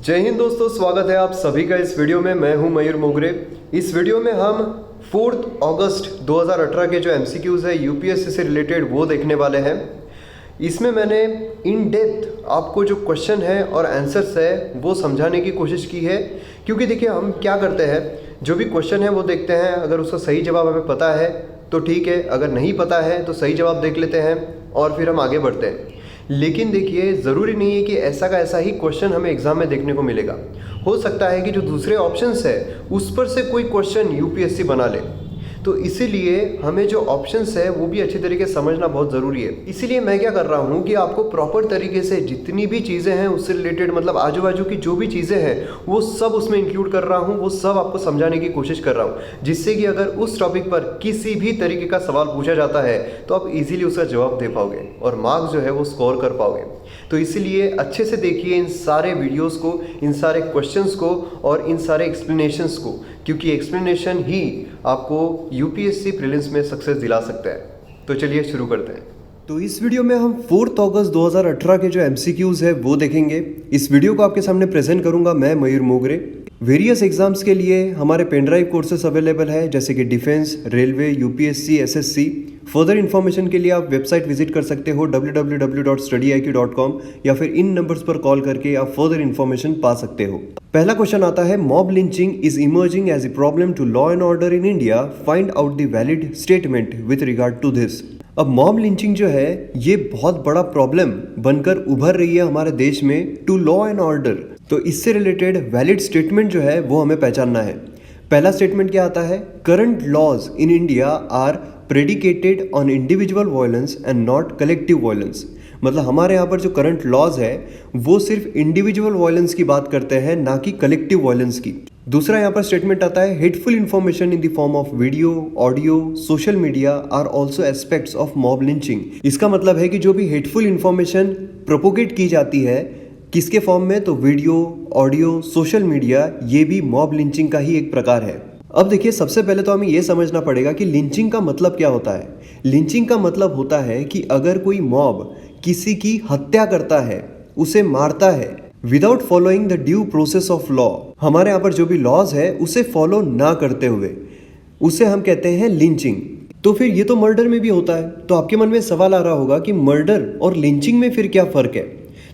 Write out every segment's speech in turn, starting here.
जय हिंद दोस्तों, स्वागत है आप सभी का इस वीडियो में। मैं हूं मयूर मोगरे। इस वीडियो में हम 4 अगस्त 2018 के जो एमसीक्यूज़ है यूपीएससी से रिलेटेड वो देखने वाले हैं। इसमें मैंने इन डेप्थ आपको जो क्वेश्चन है और आंसर्स है वो समझाने की कोशिश की है, क्योंकि देखिए हम क्या करते हैं, जो भी क्वेश्चन है वो देखते हैं, अगर उसका सही जवाब हमें पता है तो ठीक है, अगर नहीं पता है तो सही जवाब देख लेते हैं और फिर हम आगे बढ़ते हैं। लेकिन देखिए ज़रूरी नहीं है कि ऐसा का ऐसा ही क्वेश्चन हमें एग्ज़ाम में देखने को मिलेगा। हो सकता है कि जो दूसरे ऑप्शंस है उस पर से कोई क्वेश्चन यूपीएससी बना ले, तो इसीलिए हमें जो ऑप्शंस है वो भी अच्छी तरीके से समझना बहुत ज़रूरी है। इसीलिए मैं क्या कर रहा हूँ कि आपको प्रॉपर तरीके से जितनी भी चीज़ें हैं उससे रिलेटेड, मतलब आजू बाजू की जो भी चीज़ें हैं वो सब उसमें इंक्लूड कर रहा हूँ, वो सब आपको समझाने की कोशिश कर रहा हूँ, जिससे कि अगर उस टॉपिक पर किसी भी तरीके का सवाल पूछा जाता है तो आप इजीली उसका जवाब दे पाओगे और मार्क्स जो है वो स्कोर कर पाओगे। तो इसीलिए अच्छे से देखिए इन सारे वीडियोस को, इन सारे क्वेश्चंस को और इन सारे एक्सप्लेनेशंस को, क्योंकि एक्सप्लेनेशन ही आपको यूपीएससी प्रीलिम्स में सक्सेस दिला सकता है। तो चलिए शुरू करते हैं। तो इस वीडियो में हम 4 अगस्त 2018 के जो एमसीक्यूज़ है वो देखेंगे। इस वीडियो को आपके सामने प्रेजेंट करूंगा मैं मयूर मोगरे। वेरियस एग्जाम्स के लिए हमारे पेनड्राइव कोर्सेस अवेलेबल है, जैसे कि defence, railway, UPSC, SSC. Further information के लिए आप वेबसाइट विजिट कर सकते हो www.studyiq.com, या फिर इन नंबर्स पर कॉल करके आप फर्दर इन्फॉर्मेशन पा सकते हो। पहला क्वेश्चन आता है, mob lynching is emerging as a problem to law and order in India, find out the valid statement with regard to this. अब मॉब लिंचिंग जो है ये बहुत बड़ा प्रॉब्लम बनकर उभर रही है हमारे देश में टू लॉ एंड ऑर्डर। तो इससे रिलेटेड वैलिड स्टेटमेंट जो है वो हमें पहचानना है। पहला स्टेटमेंट क्या आता है, current laws in India are predicated on individual violence and not collective violence. मतलब हमारे यहाँ पर जो करंट लॉज है वो सिर्फ इंडिविजुअल वायलेंस की बात करते हैं, ना कि कलेक्टिव वायलेंस की। दूसरा यहाँ पर स्टेटमेंट आता है, hateful information in the form of video, audio, social media are also aspects of mob lynching. इसका मतलब है कि जो भी हेटफुल इंफॉर्मेशन प्रोपोगेट की जाती है किसके फॉर्म में, तो वीडियो, ऑडियो, सोशल मीडिया, ये भी मॉब लिंचिंग का ही एक प्रकार है। अब देखिए सबसे पहले तो हमें यह समझना पड़ेगा कि लिंचिंग का मतलब क्या होता है। लिंचिंग का मतलब होता है कि अगर कोई मॉब किसी की हत्या करता है, उसे मारता है without following the due process of law, हमारे यहाँ पर जो भी लॉज है उसे फॉलो ना करते हुए, उसे हम कहते हैं लिंचिंग। तो फिर ये तो मर्डर में भी होता है। तो आपके मन में सवाल आ रहा होगा कि मर्डर और लिंचिंग में फिर क्या फ़र्क है।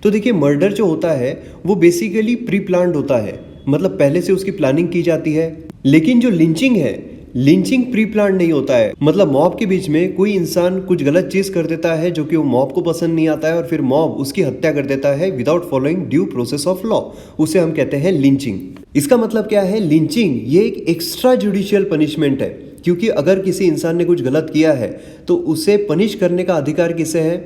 तो देखिए मर्डर जो होता है वो बेसिकली प्री प्लान्ड होता है, मतलब पहले से उसकी प्लानिंग की जाती है। लेकिन जो लिंचिंग है, लिंचिंग प्री प्लान नहीं होता है। मतलब मॉब के बीच में कोई इंसान कुछ गलत चीज कर देता है जो कि वो मॉब को पसंद नहीं आता है और फिर मॉब उसकी हत्या कर देता है without following due process of law, उसे हम कहते हैं लिंचिंग। इसका मतलब क्या है, लिंचिंग ये एक एक्स्ट्रा जुडिशियल पनिशमेंट है, क्योंकि अगर किसी इंसान ने कुछ गलत किया है तो उसे पनिश करने का अधिकार किसे है,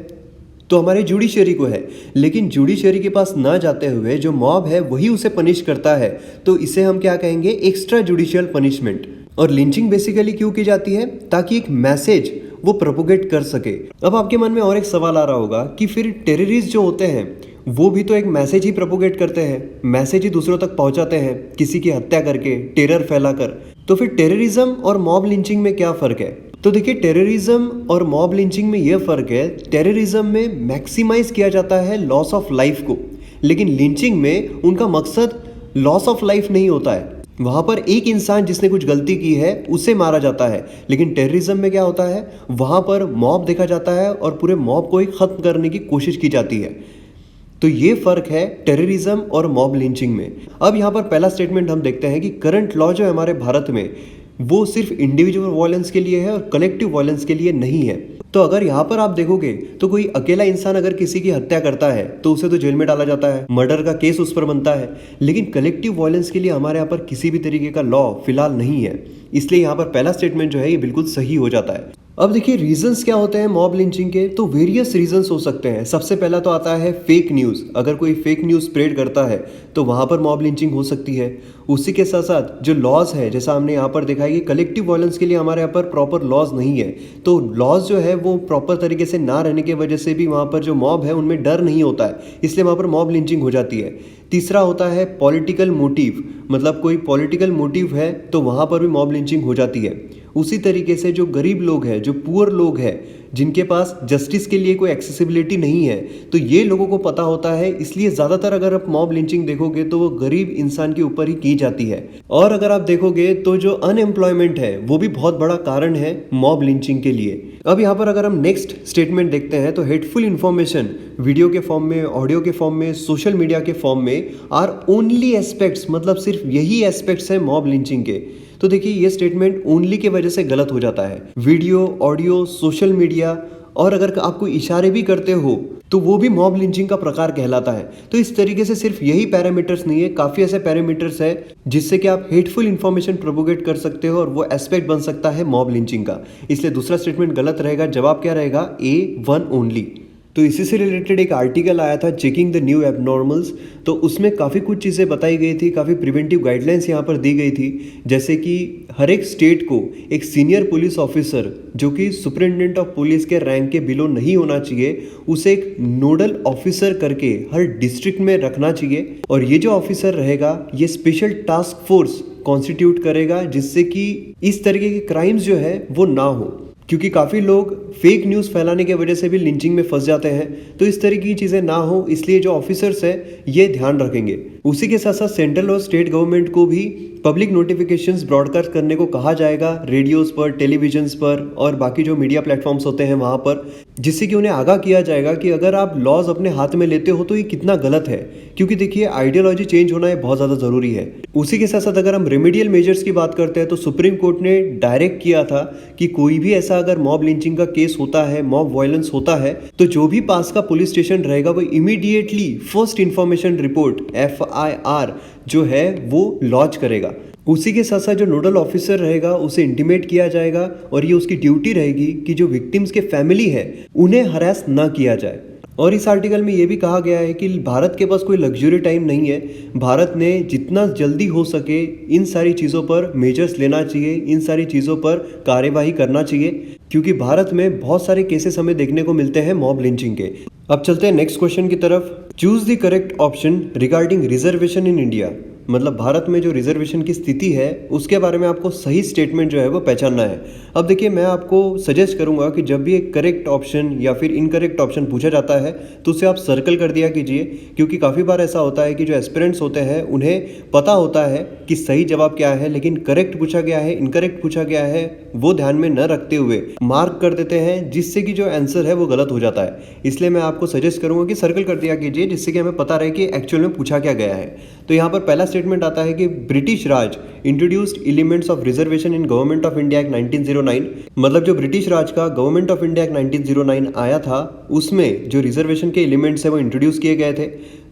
तो हमारे जुडिशरी को है। लेकिन जुडिशरी के पास ना जाते हुए जो मॉब है वही उसे पनिश करता है, तो इसे हम क्या कहेंगे, एक्स्ट्रा जुडिशियल पनिशमेंट। और लिंचिंग बेसिकली क्यों की जाती है, ताकि एक मैसेज वो प्रोपोगेट कर सके। अब आपके मन में और एक सवाल आ रहा होगा कि फिर टेररिस्ट जो होते हैं वो भी तो एक मैसेज ही प्रोपोगेट करते हैं, मैसेज ही दूसरों तक पहुंचाते हैं किसी की हत्या करके, टेरर फैलाकर। तो फिर टेररिज्म और मॉब लिंचिंग में क्या फ़र्क है। तो देखिए टेररिज्म और मॉब लिंचिंग में यह फ़र्क है, टेररिज्म में मैक्सिमाइज किया जाता है लॉस ऑफ लाइफ को, लेकिन लिंचिंग में उनका मकसद लॉस ऑफ लाइफ नहीं होता है। वहाँ पर एक इंसान जिसने कुछ गलती की है उसे मारा जाता है। लेकिन टेररिज्म में क्या होता है, वहाँ पर मॉब देखा जाता है और पूरे मॉब को ही ख़त्म करने की कोशिश की जाती है। तो ये फ़र्क है टेररिज्म और मॉब लिंचिंग में। अब यहाँ पर पहला स्टेटमेंट हम देखते हैं कि करंट लॉ जो है हमारे भारत में वो सिर्फ इंडिविजुअल वायलेंस के लिए है और कलेक्टिव वायलेंस के लिए नहीं है। तो अगर यहाँ पर आप देखोगे तो कोई अकेला इंसान अगर किसी की हत्या करता है तो उसे तो जेल में डाला जाता है, मर्डर का केस उस पर बनता है। लेकिन कलेक्टिव वायलेंस के लिए हमारे यहाँ पर किसी भी तरीके का लॉ फिलहाल नहीं है, इसलिए यहाँ पर पहला स्टेटमेंट जो है ये बिल्कुल सही हो जाता है। अब देखिए रीजंस क्या होते हैं मॉब लिंचिंग के, तो वेरियस रीजंस हो सकते हैं। सबसे पहला तो आता है फेक न्यूज़। अगर कोई फेक न्यूज़ स्प्रेड करता है तो वहाँ पर मॉब लिंचिंग हो सकती है। उसी के साथ साथ जो लॉज है, जैसा हमने यहाँ पर देखा है कि कलेक्टिव वायलेंस के लिए हमारे यहाँ पर प्रॉपर लॉज नहीं है, तो लॉज जो है वो प्रॉपर तरीके से ना रहने की वजह से भी वहाँ पर जो मॉब है उनमें डर नहीं होता है, इसलिए वहाँ पर मॉब लिंचिंग हो जाती है। तीसरा होता है पॉलिटिकल मोटिव, मतलब कोई पॉलिटिकल मोटिव है तो वहाँ पर भी मॉब लिंचिंग हो जाती है। उसी तरीके से जो गरीब लोग हैं, जो पुअर लोग हैं, जिनके पास जस्टिस के लिए कोई एक्सेसिबिलिटी नहीं है, तो ये लोगों को पता होता है। इसलिए ज़्यादातर अगर आप मॉब लिंचिंग देखोगे तो वो गरीब इंसान के ऊपर ही की जाती है। और अगर आप देखोगे तो जो अनएम्प्लॉयमेंट है वो भी बहुत बड़ा कारण है मॉब लिंचिंग के लिए। अब यहाँ पर अगर हम नेक्स्ट स्टेटमेंट देखते हैं तो हेटफुल इंफॉर्मेशन वीडियो के फॉर्म में, ऑडियो के फॉर्म में, सोशल मीडिया के फॉर्म में आर ओनली एस्पेक्ट्स, मतलब सिर्फ यही एस्पेक्ट्स हैं मॉब लिंचिंग के। तो देखिए ये स्टेटमेंट ओनली के वजह से गलत हो जाता है। वीडियो, ऑडियो, सोशल मीडिया और अगर आप कोई इशारे भी करते हो तो वो भी मॉब लिंचिंग का प्रकार कहलाता है। तो इस तरीके से सिर्फ यही पैरामीटर्स नहीं है, काफी ऐसे पैरामीटर्स है जिससे कि आप हेटफुल इंफॉर्मेशन प्रोपोगेट कर सकते हो और वो एस्पेक्ट बन सकता है मॉब लिंचिंग का। इसलिए दूसरा स्टेटमेंट गलत रहेगा। जवाब क्या रहेगा? A1 only. तो इसी से रिलेटेड एक आर्टिकल आया था चेकिंग द न्यू एबनॉर्मल्स। तो उसमें काफ़ी कुछ चीज़ें बताई गई थी, काफ़ी प्रिवेंटिव गाइडलाइंस यहाँ पर दी गई थी। जैसे कि हर एक स्टेट को एक सीनियर पुलिस ऑफिसर जो कि सुपरिटेंडेंट ऑफ पुलिस के रैंक के बिलो नहीं होना चाहिए, उसे एक नोडल ऑफिसर करके हर डिस्ट्रिक्ट में रखना चाहिए। और ये जो ऑफिसर रहेगा ये स्पेशल टास्क फोर्स कॉन्स्टिट्यूट करेगा जिससे कि इस तरीके के क्राइम्स जो है वो ना हो, क्योंकि काफ़ी लोग फेक न्यूज़ फैलाने की वजह से भी लिंचिंग में फंस जाते हैं। तो इस तरीके की चीज़ें ना हो, इसलिए जो ऑफिसर्स है ये ध्यान रखेंगे। उसी के साथ साथ सेंट्रल और स्टेट गवर्नमेंट को भी पब्लिक नोटिफिकेशंस ब्रॉडकास्ट करने को कहा जाएगा रेडियोस पर, टेलीविजन्स पर और बाकी जो मीडिया प्लेटफॉर्म्स होते हैं वहाँ पर, जिससे कि उन्हें आगाह किया जाएगा कि अगर आप लॉज अपने हाथ में लेते हो तो ये कितना गलत है। क्योंकि देखिए आइडियोलॉजी चेंज होना ये बहुत ज़्यादा ज़रूरी है। उसी के साथ साथ अगर हम रेमेडियल मेजर्स की बात करते हैं तो सुप्रीम कोर्ट ने डायरेक्ट किया था कि कोई भी ऐसा अगर मॉब लिंचिंग का केस होता है, मॉब वायलेंस होता है, तो जो भी पास का पुलिस स्टेशन रहेगा वो immediately first information report FIR जो है वो लॉन्च करेगा। उसी के साथ साथ जो नोडल ऑफिसर रहेगा उसे इंटीमेट किया जाएगा और ये उसकी ड्यूटी रहेगी कि जो विक्टिम्स के फैमिली है उन्हें हरास ना किया जाए। और इस आर्टिकल में ये भी कहा गया है कि भारत के पास कोई लग्जरी टाइम नहीं है। भारत ने जितना जल्दी हो सके इन सारी चीज़ों पर मेजर्स लेना चाहिए, इन सारी चीज़ों पर कार्यवाही करना चाहिए, क्योंकि भारत में बहुत सारे केसेस हमें देखने को मिलते हैं मॉब लिंचिंग के। अब चलते हैं नेक्स्ट क्वेश्चन की तरफ। Choose the correct option regarding reservation in India. मतलब भारत में जो रिजर्वेशन की स्थिति है उसके बारे में आपको सही स्टेटमेंट जो है वो पहचानना है। अब देखिए मैं आपको सजेस्ट करूंगा कि जब भी एक करेक्ट ऑप्शन या फिर इनकरेक्ट ऑप्शन पूछा जाता है तो उसे आप सर्कल कर दिया कीजिए, क्योंकि काफ़ी बार ऐसा होता है कि जो एस्पिरेंट्स होते हैं उन्हें पता होता है कि सही जवाब क्या है, लेकिन करेक्ट पूछा गया है, इनकरेक्ट पूछा गया है, वो ध्यान में न रखते हुए मार्क कर देते हैं, जिससे कि जो आंसर है वो गलत हो जाता है। इसलिए मैं आपको सजेस्ट करूंगा कि सर्कल कर दिया कीजिए, जिससे कि हमें पता रहे कि एक्चुअल में पूछा क्या गया है। तो यहाँ पर पहला स्टेटमेंट आता है कि British Raj introduced elements of reservation in government of India act 1909। मतलब जो ब्रिटिश राज का गवर्नमेंट ऑफ इंडिया एक्ट 1909 आया था उसमें जो रिजर्वेशन के एलिमेंट्स है वो इंट्रोड्यूस किए गए थे।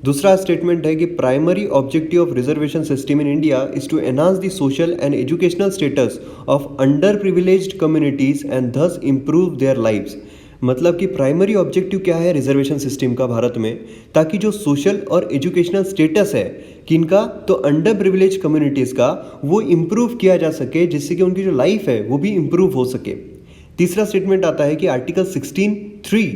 दूसरा स्टेटमेंट है कि primary objective of reservation system in India is to enhance the social and educational status of underprivileged communities and thus improve their lives. मतलब कि प्राइमरी ऑब्जेक्टिव क्या है रिजर्वेशन सिस्टम का भारत में, ताकि जो सोशल और एजुकेशनल स्टेटस है किनका, तो अंडर प्रिविलेज कम्युनिटीज़ का, वो इम्प्रूव किया जा सके, जिससे कि उनकी जो लाइफ है वो भी इम्प्रूव हो सके। तीसरा स्टेटमेंट आता है कि article 16(3)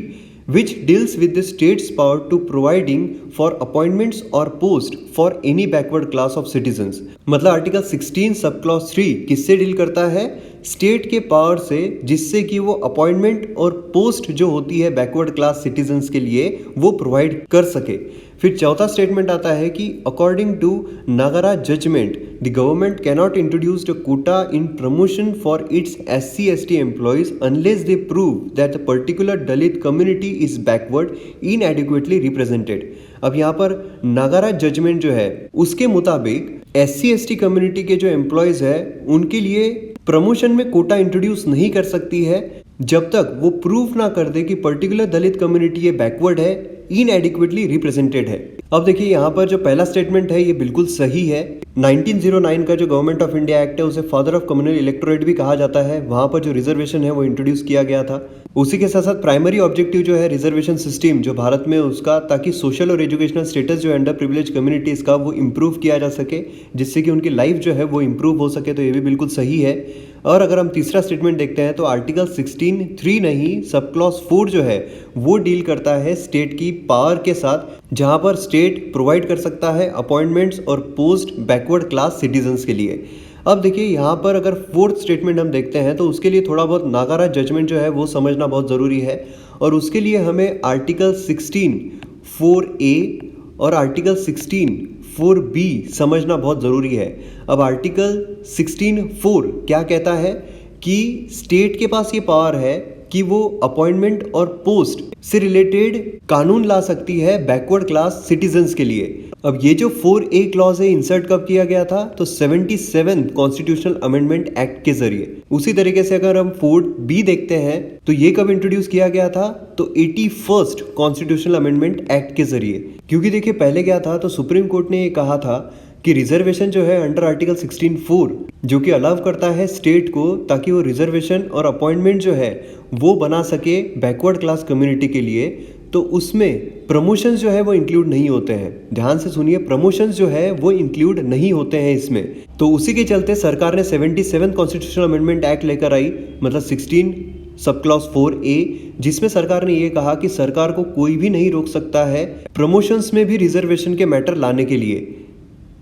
which deals with the state's power to providing for appointments or post for any backward class of citizens। मतलब आर्टिकल 16 सब क्लॉज 3 किससे डील करता है? स्टेट के पावर से, जिससे कि वो अपॉइंटमेंट और पोस्ट जो होती है बैकवर्ड क्लास सिटीजन्स के लिए वो प्रोवाइड कर सके। फिर चौथा स्टेटमेंट आता है कि according to Nagaraj judgment the government cannot introduce a quota in promotion for its SC/ST employees unless they prove that the particular Dalit community is backward inadequately represented. अब यहाँ पर नागारा जजमेंट जो है उसके मुताबिक SC/ST कम्युनिटी के जो एम्प्लॉयज है उनके लिए प्रमोशन में कोटा इंट्रोड्यूस नहीं कर सकती है जब तक वो प्रूफ ना कर दे कि पर्टिकुलर दलित कम्युनिटी ये बैकवर्ड है, इनएडिक्वेटली रिप्रेजेंटेड है। अब देखिए यहाँ पर जो पहला स्टेटमेंट है ये बिल्कुल सही है। 1909 का जो गवर्नमेंट ऑफ इंडिया एक्ट है उसे फादर ऑफ कम्युनल इलेक्टोरेट भी कहा जाता है। वहाँ पर जो रिजर्वेशन है वो इंट्रोड्यूस किया गया था। उसी के साथ साथ प्राइमरी ऑब्जेक्टिव जो है रिजर्वेशन सिस्टम जो भारत में उसका, ताकि सोशल और एजुकेशनल स्टेटस जो अंडर प्रिविलेज कम्युनिटीज़ का वो इम्प्रूव किया जा सके, जिससे कि उनकी लाइफ जो है वो इम्प्रूव हो सके। तो ये भी बिल्कुल सही है। और अगर हम तीसरा स्टेटमेंट देखते हैं तो आर्टिकल 16(3) नहीं, सब क्लॉज 4 जो है वो डील करता है स्टेट की पावर के साथ, जहां पर स्टेट प्रोवाइड कर सकता है अपॉइंटमेंट्स और पोस्ट बैकवर्ड क्लास सिटीजन्स के लिए। अब देखिए यहाँ पर अगर फोर्थ स्टेटमेंट हम देखते हैं तो उसके लिए थोड़ा बहुत नागारा जजमेंट जो है वो समझना बहुत ज़रूरी है, और उसके लिए हमें आर्टिकल 16(4)A और आर्टिकल 16(4)B समझना बहुत ज़रूरी है। अब आर्टिकल 16(4) क्या कहता है कि स्टेट के पास ये पावर है कि वो अपॉइंटमेंट और पोस्ट से रिलेटेड कानून ला सकती है बैकवर्ड क्लास सिटीजन्स के लिए। अब ये जो 4A क्लॉज है इंसर्ट कब किया गया था, तो 77 कॉन्स्टिट्यूशनल अमेंडमेंट एक्ट के जरिए। उसी तरीके से अगर हम 4B देखते हैं तो ये कब इंट्रोड्यूस किया गया था, तो 81st कॉन्स्टिट्यूशनल अमेंडमेंट एक्ट के जरिए। क्योंकि देखिए पहले क्या था, तो सुप्रीम कोर्ट ने ये कहा था कि रिजर्वेशन जो है अंडर आर्टिकल 16(4) जो कि अलाउ करता है स्टेट को, ताकि वो रिजर्वेशन और अपॉइंटमेंट जो है वो बना सके बैकवर्ड क्लास कम्युनिटी के लिए, तो उसमें प्रमोशंस जो है वो इंक्लूड नहीं होते हैं। ध्यान से सुनिए, प्रमोशंस जो है वो इंक्लूड नहीं होते हैं इसमें। तो उसी के चलते सरकार ने 77 कॉन्स्टिट्यूशनल अमेंडमेंट एक्ट लेकर आई, मतलब 16 सब क्लॉज 4A, जिसमें सरकार ने ये कहा कि सरकार को कोई भी नहीं रोक सकता है प्रमोशंस में भी रिजर्वेशन के मैटर लाने के लिए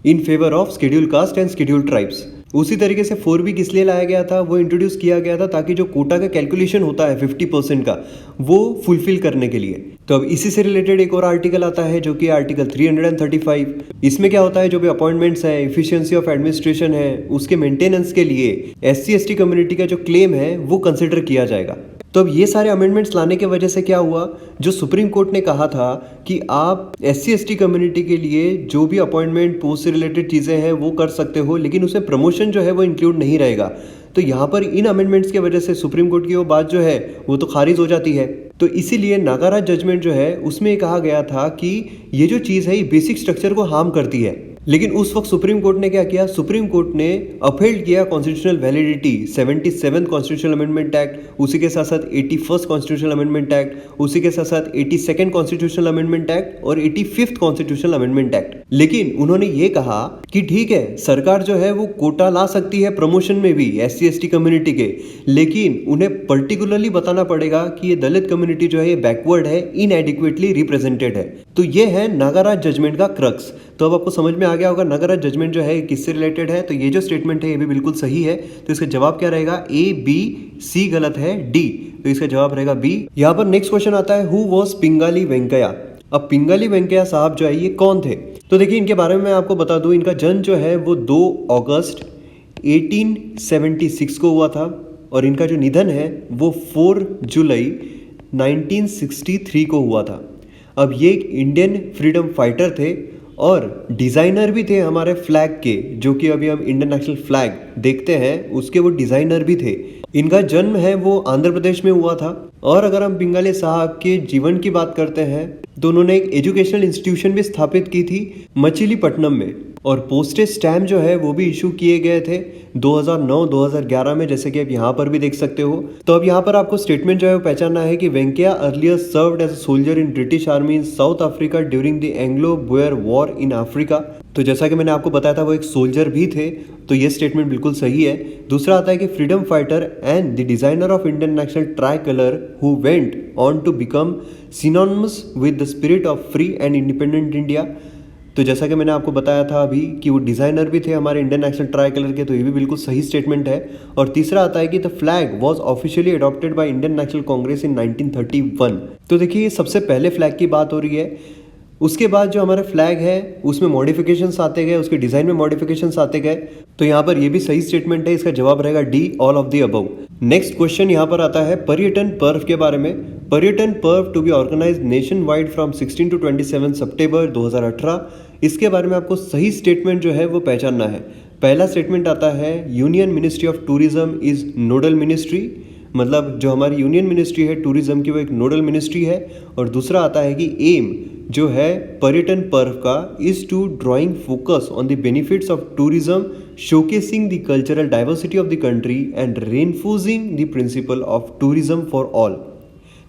in favour of schedule caste and schedule tribes. उसी तरीके से 4B किस लिए लाया गया था, वो इंट्रोड्यूस किया गया था ताकि जो कोटा का कैलकुलेशन होता है 50% का, वो फुलफिल करने के लिए। तो अब इसी से रिलेटेड एक और आर्टिकल आता है जो कि आर्टिकल 335। इसमें क्या होता है, जो भी अपॉइंटमेंट्स है, इफिशियंसी ऑफ एडमिनिस्ट्रेशन है, उसके मेंटेनेंस के लिए SC/ST कम्युनिटी का जो क्लेम है वो कंसिडर किया जाएगा। तो अब ये सारे अमेंडमेंट्स लाने की वजह से क्या हुआ, जो सुप्रीम कोर्ट ने कहा था कि आप SC/ST कम्युनिटी के लिए जो भी अपॉइंटमेंट पोस्ट से रिलेटेड चीज़ें हैं वो कर सकते हो, लेकिन उसमें प्रमोशन जो है वो इंक्लूड नहीं रहेगा। तो यहाँ पर इन अमेंडमेंट्स की वजह से सुप्रीम कोर्ट की वो बात जो है वो तो खारिज हो जाती है। तो इसीलिए नागारा जजमेंट जो है उसमें कहा गया था कि ये जो चीज़ है ये बेसिक स्ट्रक्चर को हार्म करती है। लेकिन उस वक्त सुप्रीम कोर्ट ने क्या किया, सुप्रीम कोर्ट ने अपहेल्ड किया constitutional validity 77 constitutional amendment act, उसी के साथ साथ 81st कॉन्स्टिट्यूशनल अमेंडमेंट एक्ट, उसी के साथ साथ 82nd कॉन्स्टिट्यूशनल अमेंडमेंट एक्ट और 85th कॉन्स्टिट्यूशनल अमेंडमेंट एक्ट। लेकिन उन्होंने ये कहा कि ठीक है, सरकार जो है वो कोटा ला सकती है प्रमोशन में भी SC/ST कम्युनिटी के, लेकिन उन्हें पर्टिकुलरली बताना पड़ेगा कि ये दलित कम्युनिटी जो है ये बैकवर्ड है, इनएडिक्वेटली रिप्रेजेंटेड है। तो ये है नागारा जजमेंट का क्रक्स। तो अब आपको समझ में आ गया होगा नागारा जजमेंट जो है किससे रिलेटेड है। तो ये जो स्टेटमेंट है ये भी बिल्कुल सही है। तो इसका जवाब क्या रहेगा, A, B, C गलत है, D। तो इसका जवाब रहेगा B। यहाँ पर नेक्स्ट क्वेश्चन आता है, हु वॉज पिंगाली वेंकैया। अब पिंगाली वेंकैया साहब जो है ये कौन थे, तो देखिए इनके बारे में मैं आपको बता दूं, इनका जन्म जो है वो 2 अगस्त 1876 को हुआ था, और इनका जो निधन है वो 4 जुलाई 1963 को हुआ था। अब ये एक इंडियन फ्रीडम फाइटर थे और डिज़ाइनर भी थे हमारे फ्लैग के, जो कि अभी हम इंडियन नेशनल फ्लैग देखते हैं उसके वो डिज़ाइनर भी थे। इनका जन्म है वो आंध्र प्रदेश में हुआ था। और अगर हम पिंगाली साहब के जीवन की बात करते हैं तो उन्होंने एक एजुकेशनल इंस्टीट्यूशन भी स्थापित की थी मछलीपट्टनम में, और पोस्टेज स्टैम्प जो है वो भी इशू किए गए थे 2009-2011 में, जैसे कि आप यहाँ पर भी देख सकते हो। तो अब यहाँ पर आपको स्टेटमेंट जो है वो पहचानना है कि Venkaiah earlier served as a soldier in British army in South Africa during the Anglo Boer war in Africa. तो जैसा कि मैंने आपको बताया था वो एक सोल्जर भी थे, तो ये स्टेटमेंट बिल्कुल सही है। दूसरा आता है कि freedom fighter and the designer of Indian national tricolour who went on to become synonymous with the spirit of free and independent India. तो जैसा कि मैंने आपको बताया था अभी कि वो डिज़ाइनर भी थे हमारे इंडियन नेशनल ट्राई कलर के, तो ये भी बिल्कुल सही स्टेटमेंट है। और तीसरा आता है कि the flag was officially adopted by Indian National Congress in 1931। तो देखिए ये सबसे पहले फ्लैग की बात हो रही है। उसके बाद जो हमारा फ्लैग है उसमें मॉडिफिकेशंस आते गए, उसके डिज़ाइन में मॉडिफिकेशंस आते गए। तो यहाँ पर ये भी सही स्टेटमेंट है, इसका जवाब रहेगा D, all of the above. Next question यहाँ पर आता है पर्यटन पर्व के बारे में। Paryatan Parv to be organise nationwide from 16 to 27 September 2018। इसके बारे में आपको सही स्टेटमेंट जो है वो पहचानना है। पहला स्टेटमेंट आता है union ministry of tourism is nodal ministry, मतलब जो हमारी यूनियन मिनिस्ट्री है टूरिज्म की वो एक नोडल मिनिस्ट्री है। और दूसरा आता है कि एम जो है पर्यटन पर्व का is to drawing focus on the benefits of tourism, showcasing the cultural diversity of the country and reinforcing the principle of tourism for all.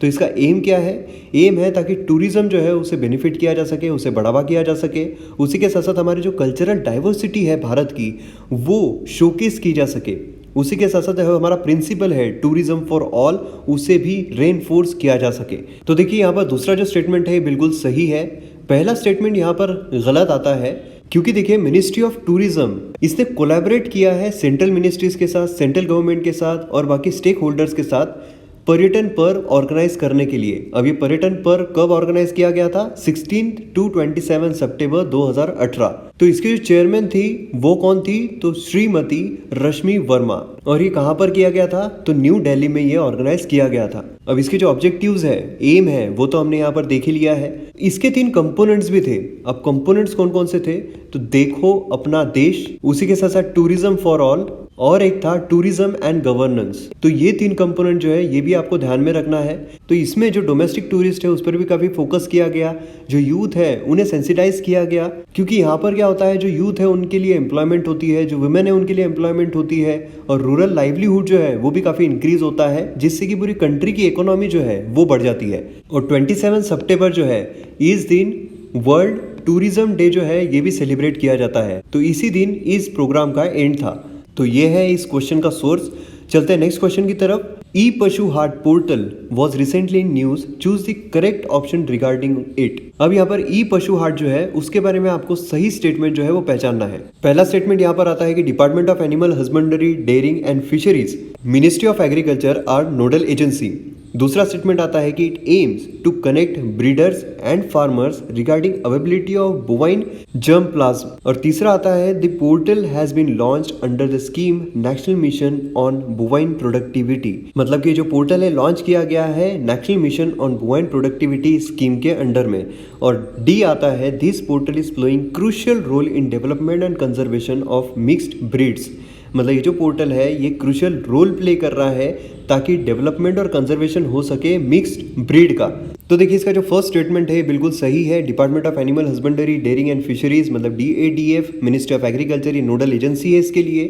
तो इसका एम क्या है, एम है ताकि टूरिज्म जो है उसे बेनिफिट किया जा सके, उसे बढ़ावा किया जा सके, उसी के साथ साथ हमारी जो कल्चरल डाइवर्सिटी है भारत की वो शोकेस की जा सके, उसी के साथ साथ हमारा प्रिंसिपल है टूरिज्म फॉर ऑल उसे भी रेनफोर्स किया जा सके। तो देखिए यहाँ पर दूसरा जो स्टेटमेंट है बिल्कुल सही है। पहला स्टेटमेंट यहाँ पर गलत आता है क्योंकि देखिए मिनिस्ट्री ऑफ टूरिज्म इसने कोलैबोरेट किया है सेंट्रल मिनिस्ट्रीज के साथ, सेंट्रल गवर्नमेंट के साथ और बाकी स्टेक होल्डर्स के साथ पर्यटन पर ऑर्गेनाइज करने के लिए। अब ये पर्यटन पर कब ऑर्गेनाइज किया गया था? 16 to 27 सितंबर 2018। तो इसकी जो चेयरमैन थी वो कौन थी? तो श्रीमती रश्मि वर्मा। और ये कहाँ पर किया गया था? तो न्यू दिल्ली में ये ऑर्गेनाइज किया गया था। अब इसके जो ऑब्जेक्टिव्स है, एम है, वो तो हमने यहाँ पर देख ही लिया है। इसके 3 कंपोनेंट्स भी थे। अब कंपोनेंट्स कौन कौन से थे? तो देखो अपना देश, उसी के साथ साथ टूरिज्म फॉर ऑल और एक था टूरिज्म एंड गवर्नेंस। तो ये 3 कंपोनेंट जो है ये भी आपको ध्यान में रखना है। तो इसमें जो डोमेस्टिक टूरिस्ट है उस पर भी काफी फोकस किया गया, जो यूथ है उन्हें सेंसिटाइज किया गया, क्योंकि यहाँ पर क्या होता है जो यूथ है उनके लिए एम्प्लॉयमेंट होती है, जो वुमेन है उनके लिए एम्प्लॉयमेंट होती है और रूरल लाइवलीहुड जो है वो भी काफी इंक्रीज होता है, जिससे कि पूरी कंट्री की इकोनॉमी जो है वो बढ़ जाती है। और 27 सितंबर जो है इस दिन वर्ल्ड टूरिज्म डे जो है ये भी सेलिब्रेट किया जाता है। तो इसी दिन इस प्रोग्राम का एंड था। तो ये है इस क्वेश्चन का सोर्स। चलते हैं नेक्स्ट क्वेश्चन की तरफ। E Pashu Haat portal was recently in news, choose the correct option regarding it. अब यहाँ पर ई पशु हाट जो है उसके बारे में आपको सही स्टेटमेंट जो है वो पहचानना है। पहला स्टेटमेंट यहाँ पर आता है कि department of animal husbandry, dairying and fisheries, ministry of agriculture are nodal agency. दूसरा स्टेटमेंट आता है कि it aims to connect breeders and farmers regarding availability of bovine germplasm. और तीसरा आता है the portal has been launched under the scheme national mission on bovine productivity. मतलब कि जो पोर्टल है लॉन्च किया गया है national mission on bovine productivity scheme के अंडर में। और डी आता है this portal is playing crucial role in development and conservation of mixed breeds. मतलब ये जो पोर्टल है ये क्रूशियल रोल प्ले कर रहा है ताकि डेवलपमेंट और कंजर्वेशन हो सके मिक्स्ड ब्रीड का। तो देखिए इसका जो फर्स्ट स्टेटमेंट है बिल्कुल सही है। Department of animal husbandry, dairying and fisheries मतलब DADF, मिनिस्ट्री ऑफ एग्रीकल्चर, ये नोडल एजेंसी है इसके लिए।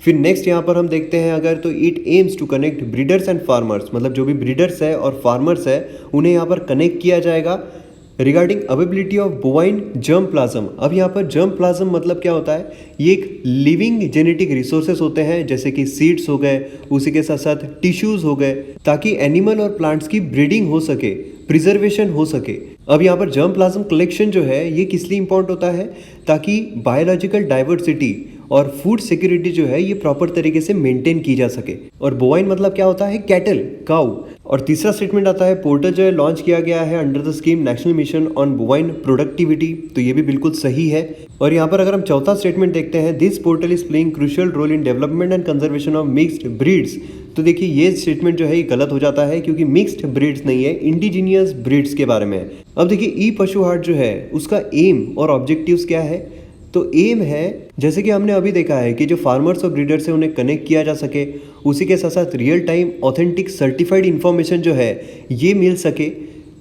फिर नेक्स्ट यहाँ पर हम देखते हैं अगर, तो it aims to connect breeders and farmers, मतलब जो भी ब्रीडर्स है और फार्मर्स है उन्हें यहाँ पर कनेक्ट किया जाएगा regarding availability of bovine germ plasm. अब यहाँ पर जर्म प्लाज्म मतलब क्या होता है? ये एक लिविंग जेनेटिक रिसोर्सेस होते हैं, जैसे कि सीड्स हो गए, उसी के साथ साथ टिश्यूज हो गए, ताकि एनिमल और प्लांट्स की ब्रीडिंग हो सके, प्रिजर्वेशन हो सके। अब यहाँ पर जर्म प्लाज्म कलेक्शन जो है ये किस लिए इंपॉर्टेंट होता है? ताकि बायोलॉजिकल डाइवर्सिटी और फूड सिक्योरिटी जो है ये प्रॉपर तरीके से मेंटेन की जा सके। और बोवाइन मतलब क्या होता है? Cattle, cow. और तीसरा स्टेटमेंट आता है पोर्टल जो है लॉन्च किया गया है under the scheme national mission on bovine productivity. तो ये भी बिल्कुल सही है। और यहाँ पर अगर हम चौथा स्टेटमेंट देखते हैं, this portal is playing crucial role in development and conservation of mixed breeds. तो देखिए ये स्टेटमेंट जो है ये गलत हो जाता है, क्योंकि मिक्स्ड ब्रीड्स नहीं है, इंडिजीनियस ब्रीड्स के बारे में है। अब देखिए ई पशु हाट जो है उसका एम और ऑब्जेक्टिव्स क्या है? तो एम है, जैसे कि हमने अभी देखा है कि जो फार्मर्स और ब्रीडर्स है उन्हें कनेक्ट किया जा सके, उसी के साथ साथ real time authentic certified information जो है ये मिल सके,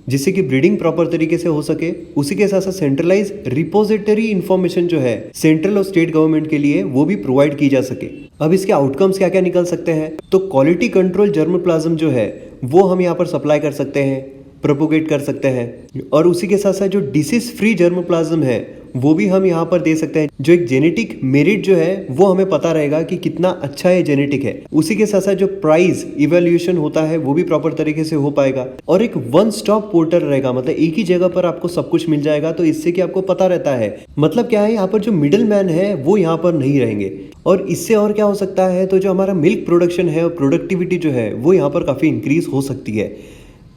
जिससे कि ब्रीडिंग प्रॉपर तरीके से हो सके। उसी के साथ साथ सेंट्रलाइज रिपोजिटरी इन्फॉर्मेशन जो है सेंट्रल और स्टेट गवर्नमेंट के लिए वो भी प्रोवाइड की जा सके। अब इसके आउटकम्स क्या क्या निकल सकते हैं? तो क्वालिटी कंट्रोल जर्म प्लाज्म जो है वो हम यहाँ पर सप्लाई कर सकते हैं, प्रोपोगेट कर सकते हैं। और उसी के साथ साथ जो डिसीज फ्री जर्म प्लाज्म है वो भी हम यहाँ पर दे सकते हैं। जो एक जेनेटिक मेरिट जो है वो हमें पता रहेगा कि कितना अच्छा ये जेनेटिक है। उसी के साथ साथ जो प्राइस इवैल्यूएशन होता है वो भी प्रॉपर तरीके से हो पाएगा। और एक वन स्टॉप पोर्टल रहेगा, मतलब एक ही जगह पर आपको सब कुछ मिल जाएगा। तो इससे कि आपको पता रहता है, मतलब क्या है, यहाँ पर जो मिडिल मैन है वो यहाँ पर नहीं रहेंगे। और इससे और क्या हो सकता है? तो जो हमारा मिल्क प्रोडक्शन है और प्रोडक्टिविटी जो है वो यहाँ पर काफ़ी इंक्रीज हो सकती है।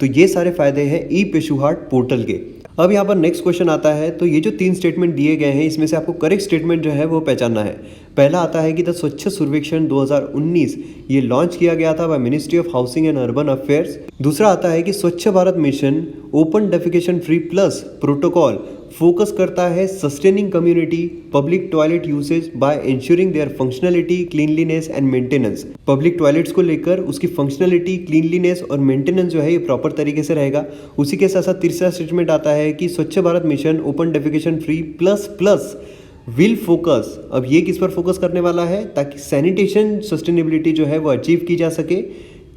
तो ये सारे फायदे हैं ई पशु हाट पोर्टल के। अब यहाँ पर नेक्स्ट क्वेश्चन आता है, तो ये जो 3 स्टेटमेंट दिए गए हैं इसमें से आपको करेक्ट स्टेटमेंट जो है वो पहचानना है। पहला आता है कि द स्वच्छ सर्वेक्षण 2019 ये लॉन्च किया गया था by ministry of housing and urban affairs. दूसरा आता है कि Swachh Bharat mission open defecation free plus protocol focus करता है sustaining community public toilet usage by ensuring their functionality, cleanliness and maintenance. Public toilets को लेकर उसकी फंक्शनलिटी, क्लीनलीनेस और मेंटेनेंस जो है ये प्रॉपर तरीके से रहेगा। उसी के साथ साथ तीसरा स्टेटमेंट आता है कि Swachh Bharat mission open defecation free plus plus will focus. अब ये किस पर फोकस करने वाला है? ताकि सैनिटेशन सस्टेनेबिलिटी जो है वो अचीव की जा सके।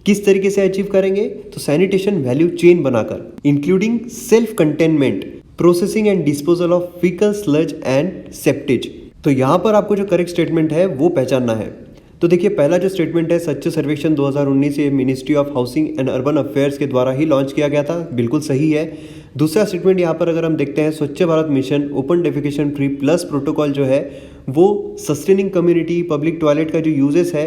किस तरीके से अचीव करेंगे? तो सैनिटेशन वैल्यू चेन बनाकर, including self containment, processing and disposal of faecal sludge and septage. तो यहाँ पर आपको जो करेक्ट स्टेटमेंट है वो पहचानना है। तो देखिए पहला जो स्टेटमेंट है स्वच्छ सर्वेक्षण 2019 ये ministry of housing and urban affairs के द्वारा ही लॉन्च किया गया था, बिल्कुल सही है। दूसरा स्टेटमेंट यहाँ पर अगर हम देखते हैं, स्वच्छ Bharat mission open defecation free plus protocol जो है वो सस्टेनिंग कम्युनिटी पब्लिक टॉयलेट का जो यूजेस है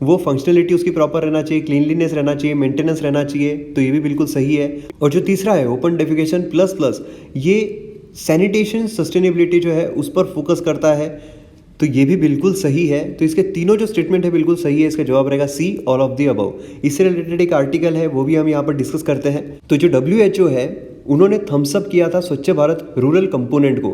वो फंक्शनलिटी उसकी प्रॉपर रहना चाहिए, क्लीनलीनेस रहना चाहिए, मेंटेनेंस रहना चाहिए, तो ये भी बिल्कुल सही है। और जो तीसरा है ओपन डेफिकेशन प्लस प्लस, ये सैनिटेशन सस्टेनेबिलिटी जो है उस पर फोकस करता है, तो ये भी बिल्कुल सही है। तो इसके तीनों जो स्टेटमेंट है बिल्कुल सही है। इसका जवाब रहेगा सी, ऑल ऑफ द अबव। इससे रिलेटेड एक आर्टिकल है वो भी हम यहाँ पर डिस्कस करते हैं। तो जो WHO है उन्होंने थम्स अप किया था स्वच्छ भारत रूरल कंपोनेंट को,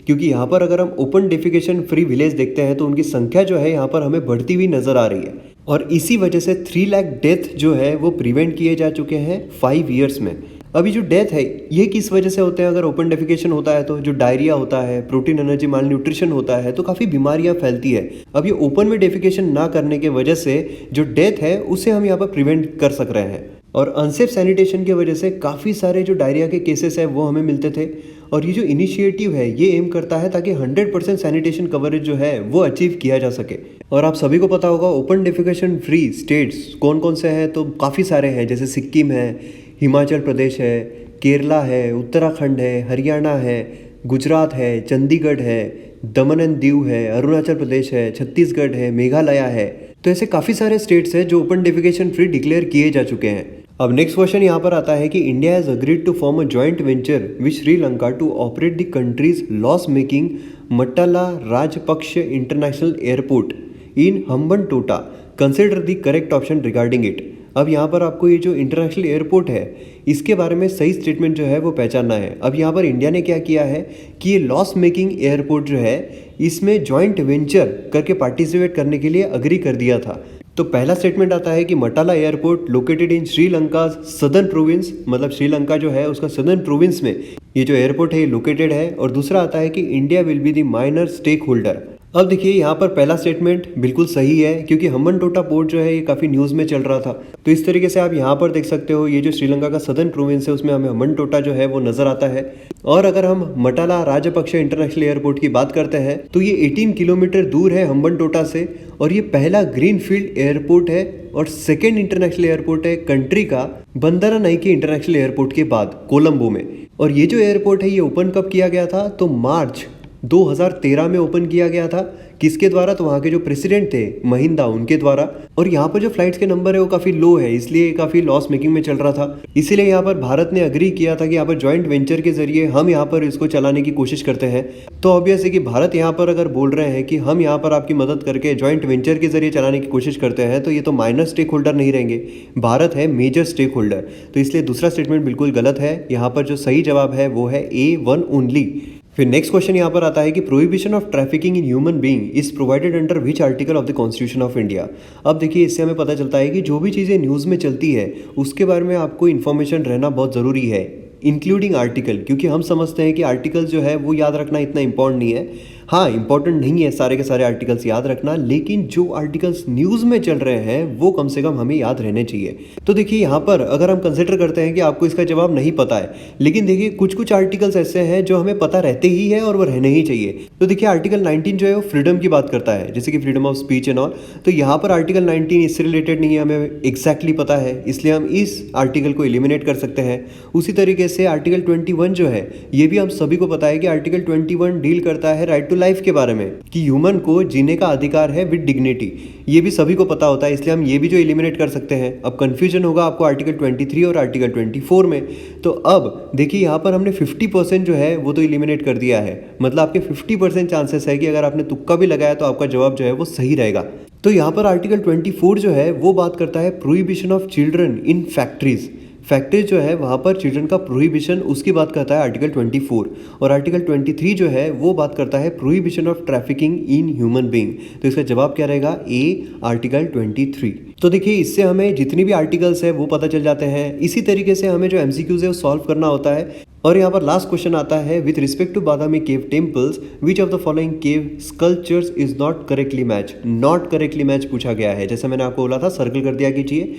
क्योंकि यहाँ पर अगर हम ओपन डेफिकेशन फ्री विलेज देखते हैं तो उनकी संख्या जो है यहाँ पर हमें बढ़ती हुई नजर आ रही है, और इसी वजह से 3 लाख डेथ जो है वो प्रिवेंट किए जा चुके हैं 5 ईयर्स में। अभी जो डेथ है ये किस वजह से होते हैं? अगर ओपन डेफिकेशन होता है तो जो डायरिया होता है, प्रोटीन एनर्जी माल न्यूट्रिशन होता है, तो काफ़ी बीमारियां फैलती है। अब ये ओपन में डेफिकेशन ना करने के वजह से जो डेथ है उसे हम यहाँ पर प्रिवेंट कर सक रहे हैं। और अनसेफ सैनिटेशन की वजह से काफ़ी सारे जो डायरिया के केसेस है वो हमें मिलते थे। और ये जो इनिशिएटिव है ये एम करता है ताकि 100% सैनिटेशन कवरेज जो है वो अचीव किया जा सके। और आप सभी को पता होगा ओपन डेफिकेशन फ्री स्टेट्स कौन कौन से हैं, तो काफ़ी सारे हैं, जैसे सिक्किम है, हिमाचल प्रदेश है, केरला है, उत्तराखंड है, हरियाणा है, गुजरात है, चंडीगढ़ है, दमन एंड दीव है, अरुणाचल प्रदेश है, छत्तीसगढ़ है, मेघालय है। तो ऐसे काफ़ी सारे स्टेट्स हैं जो ओपन डेफिकेशन फ्री डिक्लेयर किए जा चुके हैं। अब नेक्स्ट क्वेश्चन यहाँ पर आता है कि India has agreed to form a joint venture with Sri Lanka to operate the country's loss making Mattala Rajapaksa international airport in Hambantota, consider the correct option regarding it. अब यहाँ पर आपको ये जो इंटरनेशनल एयरपोर्ट है इसके बारे में सही स्टेटमेंट जो है वो पहचानना है। अब यहाँ पर इंडिया ने क्या किया है कि ये लॉस मेकिंग एयरपोर्ट जो है इसमें जॉइंट वेंचर करके पार्टिसिपेट करने के लिए अग्री कर दिया था। तो पहला स्टेटमेंट आता है कि Mattala airport located in Sri Lanka southern province, मतलब श्रीलंका जो है उसका सदर्न प्रोविंस में ये जो एयरपोर्ट है लोकेटेड है। और दूसरा आता है कि India will be the minor stakeholder. अब देखिए यहाँ पर पहला स्टेटमेंट बिल्कुल सही है, क्योंकि हम्बनटोटा पोर्ट जो है ये काफ़ी न्यूज़ में चल रहा था। तो इस तरीके से आप यहाँ पर देख सकते हो ये जो श्रीलंका का सदर्न प्रोविंस है उसमें हमें हम्बनटोटा जो है वो नज़र आता है। और अगर हम मटाला राजपक्ष इंटरनेशनल एयरपोर्ट की बात करते हैं तो ये 18 किलोमीटर दूर है हम्बनटोटा से, और ये पहला ग्रीनफील्ड एयरपोर्ट है और सेकेंड इंटरनेशनल एयरपोर्ट है कंट्री का बंदरानाइके इंटरनेशनल एयरपोर्ट के बाद कोलंबो में। और ये जो एयरपोर्ट है ये ओपन कब किया गया था? तो मार्च 2013 में ओपन किया गया था। किसके द्वारा? तो वहाँ के जो प्रेसिडेंट थे महिंदा उनके द्वारा। और यहाँ पर जो फ्लाइट्स के नंबर है वो काफ़ी लो है, इसलिए काफ़ी लॉस मेकिंग में चल रहा था। इसीलिए यहाँ पर भारत ने अग्री किया था कि यहाँ पर जॉइंट वेंचर के जरिए हम यहाँ पर इसको चलाने की कोशिश करते हैं। तो ऑब्वियस है कि भारत यहाँ पर अगर बोल रहे हैं कि हम यहाँ पर आपकी मदद करके जॉइंट वेंचर के जरिए चलाने की कोशिश करते हैं, तो ये तो माइनर स्टेक होल्डर नहीं रहेंगे, भारत है मेजर स्टेक होल्डर। तो इसलिए दूसरा स्टेटमेंट बिल्कुल गलत है। यहाँ पर जो सही जवाब है वो है A1 ओनली। फिर नेक्स्ट क्वेश्चन यहाँ पर आता है कि prohibition of trafficking in human being is provided under which article of the constitution of India. अब देखिए इससे हमें पता चलता है कि जो भी चीज़ें न्यूज़ में चलती है उसके बारे में आपको इन्फॉर्मेशन रहना बहुत ज़रूरी है, इंक्लूडिंग आर्टिकल, क्योंकि हम समझते हैं कि आर्टिकल जो है वो याद रखना इतना इंपॉर्टेंट नहीं है। हाँ, इंपॉर्टेंट नहीं है सारे के सारे आर्टिकल्स याद रखना, लेकिन जो आर्टिकल्स न्यूज़ में चल रहे हैं वो कम से कम हमें याद रहने चाहिए। तो देखिए यहाँ पर अगर हम कंसिडर करते हैं कि आपको इसका जवाब नहीं पता है, लेकिन देखिए कुछ कुछ आर्टिकल्स ऐसे हैं जो हमें पता रहते ही है और वो रहने ही चाहिए। तो देखिए आर्टिकल 19 जो है वो फ्रीडम की बात करता है, जैसे कि freedom of speech and all. तो यहाँ पर आर्टिकल 19 इससे रिलेटेड नहीं है, हमें एग्जैक्टली पता है, इसलिए हम इस आर्टिकल को एलिमिनेट कर सकते हैं। उसी तरीके से आर्टिकल 21 जो है ये भी हम सभी को पता है कि आर्टिकल 21 डील करता है राइट टू लाइफ के बारे में, कि ह्यूमन को जीने का अधिकार है विद डिग्निटी। ये भी सभी को पता होता है, इसलिए हम ये भी जो एलिमिनेट कर सकते हैं। अब कंफ्यूजन होगा आपको आर्टिकल 23 और आर्टिकल 24 में। तो अब देखिए यहाँ पर हमने 50% जो है वो तो एलिमिनेट कर दिया है, मतलब आपके 50% चांसेस है कि अगर आपने तुक्का भी लगाया तो आपका जवाब जो है वो सही रहेगा। तो यहाँ पर आर्टिकल 24 जो है वो बात करता है prohibition of children in factories. Factories जो है वहाँ पर चिल्ड्रन का प्रोहिबिशन, उसकी बात करता है आर्टिकल 24। और आर्टिकल 23 जो है वो बात करता है prohibition of trafficking in human being. तो इसका जवाब क्या रहेगा? A article 23। तो देखिए इससे हमें जितनी भी आर्टिकल्स है वो पता चल जाते हैं। इसी तरीके से हमें जो MCQs है वो सॉल्व करना होता है। और यहाँ पर लास्ट क्वेश्चन आता है, with respect to Badami cave temples which of the following cave sculptures is not correctly match. Not correctly match पूछा गया है, जैसे मैंने आपको बोला था सर्कल कर दिया कीजिए।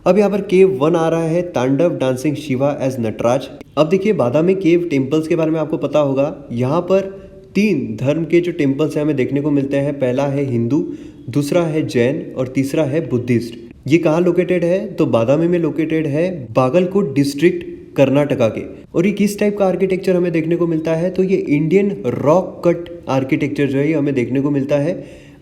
अब यहाँ पर केव 1 आ रहा है तांडव डांसिंग शिवा एज नटराज। अब देखिए बादामी केव टेम्पल्स के बारे में आपको पता होगा, यहाँ पर 3 धर्म के जो टेम्पल्स हैं हमें देखने को मिलते हैं। पहला है हिंदू, दूसरा है जैन और तीसरा है बुद्धिस्ट। ये कहाँ लोकेटेड है? तो बादामी में लोकेटेड है, बागलकोट डिस्ट्रिक्ट, कर्नाटका के। और ये किस टाइप का आर्किटेक्चर हमें देखने को मिलता है, तो ये इंडियन रॉक कट आर्किटेक्चर जो है ये हमें देखने को मिलता है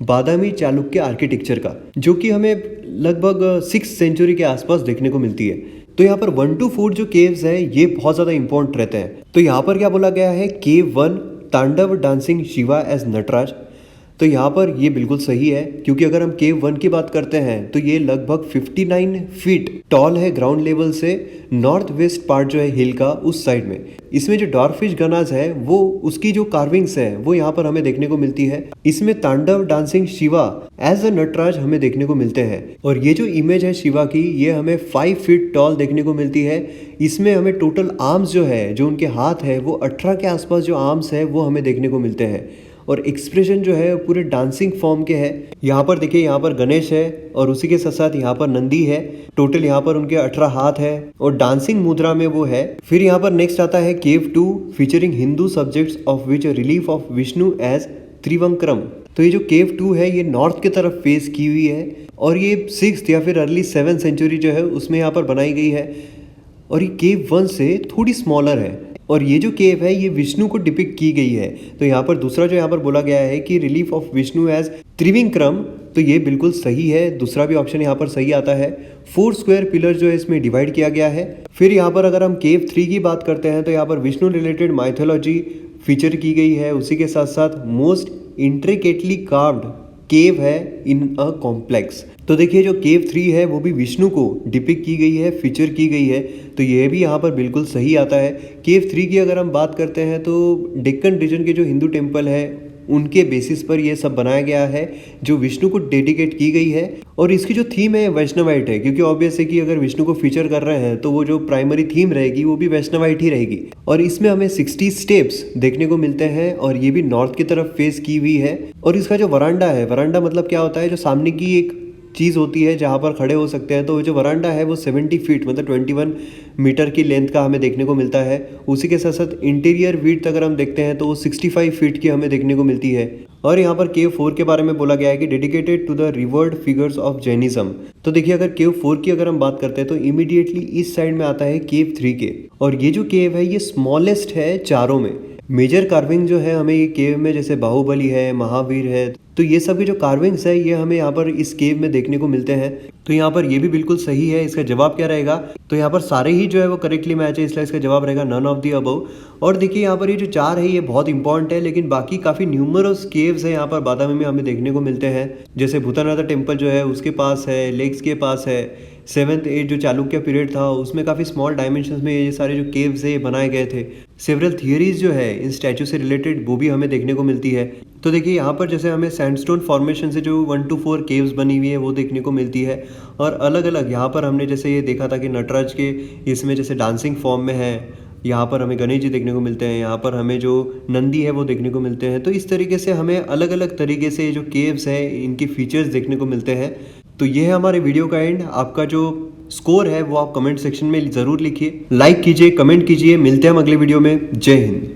बादामी चालुक्य आर्किटेक्चर का, जो कि हमें लगभग 6th सेंचुरी के आसपास देखने को मिलती है। तो यहाँ पर 1 to 4 जो केव्स है ये बहुत ज़्यादा इंपॉर्टेंट रहते हैं। तो यहाँ पर क्या बोला गया है, केव 1 तांडव डांसिंग शिवा एज नटराज। तो यहाँ पर ये बिल्कुल सही है, क्योंकि अगर हम केव 1 की बात करते हैं तो ये लगभग 59 फीट टॉल है ग्राउंड लेवल से नॉर्थ वेस्ट पार्ट जो है हिल का उस साइड में। इसमें जो डॉर्फिश गनाज है वो उसकी जो कार्विंग्स है वो यहाँ पर हमें देखने को मिलती है। इसमें Tandava dancing Shiva as a Nataraja हमें देखने को मिलते हैं। और ये जो इमेज है शिवा की ये हमें 5 फीट टॉल देखने को मिलती है। इसमें हमें टोटल आर्म्स जो है, जो उनके हाथ है वो 18 के आसपास जो आर्म्स है वो हमें देखने को मिलते हैं। और एक्सप्रेशन जो है पूरे डांसिंग फॉर्म के है। यहाँ पर देखिए, यहाँ पर गणेश है और उसी के साथ साथ यहाँ पर नंदी है। टोटल यहाँ पर उनके 18 हाथ है और डांसिंग मुद्रा में वो है। फिर यहाँ पर नेक्स्ट आता है cave 2 featuring Hindu subjects of which relief of Vishnu as Trivikrama. तो ये जो केव 2 है ये नॉर्थ की तरफ फेस की हुई है और ये 6th या फिर अर्ली 7th सेंचुरी जो है उसमें यहाँ पर बनाई गई है। और ये केव 1 से थोड़ी स्मॉलर है और ये जो केव है ये विष्णु को डिपिक्ट की गई है। तो यहाँ पर दूसरा जो यहाँ पर बोला गया है कि relief of Vishnu as Trivikrama, तो ये बिल्कुल सही है। दूसरा भी ऑप्शन यहाँ पर सही आता है। 4 स्क्वायर पिलर जो है इसमें डिवाइड किया गया है। फिर यहाँ पर अगर हम केव 3 की बात करते हैं तो यहाँ पर विष्णु रिलेटेड माइथोलॉजी फीचर की गई है। उसी के साथ साथ मोस्ट इंट्रिकेटली कार्व्ड केव है इन अ कॉम्प्लेक्स। तो देखिए जो केव 3 है वो भी विष्णु को डिपिक्ट की गई है, फीचर की गई है। तो ये भी यहाँ पर बिल्कुल सही आता है। केव 3 की अगर हम बात करते हैं तो डेक्कन रीजन के जो हिंदू टेम्पल है उनके बेसिस पर ये सब बनाया गया है जो विष्णु को डेडिकेट की गई है। और इसकी जो थीम है वैष्णवाइट है, क्योंकि ऑब्वियस है कि अगर विष्णु को फीचर कर रहे हैं तो वो जो प्राइमरी थीम रहेगी वो भी वैष्णवाइट ही रहेगी। और इसमें हमें 60 स्टेप्स देखने को मिलते हैं और ये भी नॉर्थ की तरफ फेस की हुई है। और इसका जो वरांडा है, वरांडा मतलब क्या होता है, जो सामने की एक चीज़ होती है जहाँ पर खड़े हो सकते हैं। तो जो वरांडा है वो 70 फीट मतलब 21 मीटर की लेंथ का हमें देखने को मिलता है। उसी के साथ साथ इंटीरियर विड्थ अगर हम देखते हैं तो वो 65 फीट की हमें देखने को मिलती है। और यहाँ पर केव 4 के बारे में बोला गया है कि dedicated to the revered figures of Jainism. तो देखिए अगर केव 4 की अगर हम बात करते हैं तो इमीडिएटली इस साइड में आता है केव 3 के। और ये जो केव है ये स्मॉलेस्ट है चारों में। मेजर कार्विंग जो है हमें ये केव में जैसे बाहुबली है, महावीर है, तो ये सब के जो कार्विंग्स है ये हमें यहाँ पर इस केव में देखने को मिलते हैं। तो यहाँ पर ये भी बिल्कुल सही है। इसका जवाब क्या रहेगा, तो यहाँ पर सारे ही जो है वो करेक्टली मैच है, इसलिए इसका जवाब रहेगा नन ऑफ द अबव। और देखिए यहाँ पर ये जो 4 है ये बहुत इंपॉर्टेंट है, लेकिन बाकी काफ़ी न्यूमरस केव्स है यहाँ पर बादामी में हमें देखने को मिलते हैं। जैसे भूतानाथ टेम्पल जो है उसके पास है, लेक्स के पास है। 7th 8th जो चालुक्य पीरियड था उसमें काफ़ी स्मॉल डायमेंशंस में ये सारे जो केव्स है ये बनाए गए थे। सेवरल थियरीज जो है इन स्टैचू से रिलेटेड वो भी हमें देखने को मिलती है। तो देखिए यहाँ पर जैसे हमें सैंडस्टोन फॉर्मेशन से जो 1 to 4 केव्स बनी हुई है वो देखने को मिलती है। और अलग अलग यहाँ पर हमने जैसे ये देखा था कि नटराज के इसमें जैसे डांसिंग फॉर्म में है, यहाँ पर हमें गणेश जी देखने को मिलते हैं, यहाँ पर हमें जो नंदी है वो देखने को मिलते हैं। तो इस तरीके से हमें अलग अलग तरीके से जो केव्स है इनकी फीचर्स देखने को मिलते हैं। तो ये है हमारे वीडियो का एंड। आपका जो स्कोर है वो आप कमेंट सेक्शन में ज़रूर लिखिए, लाइक कीजिए, कमेंट कीजिए। मिलते हैं हम अगले वीडियो में। जय हिंद।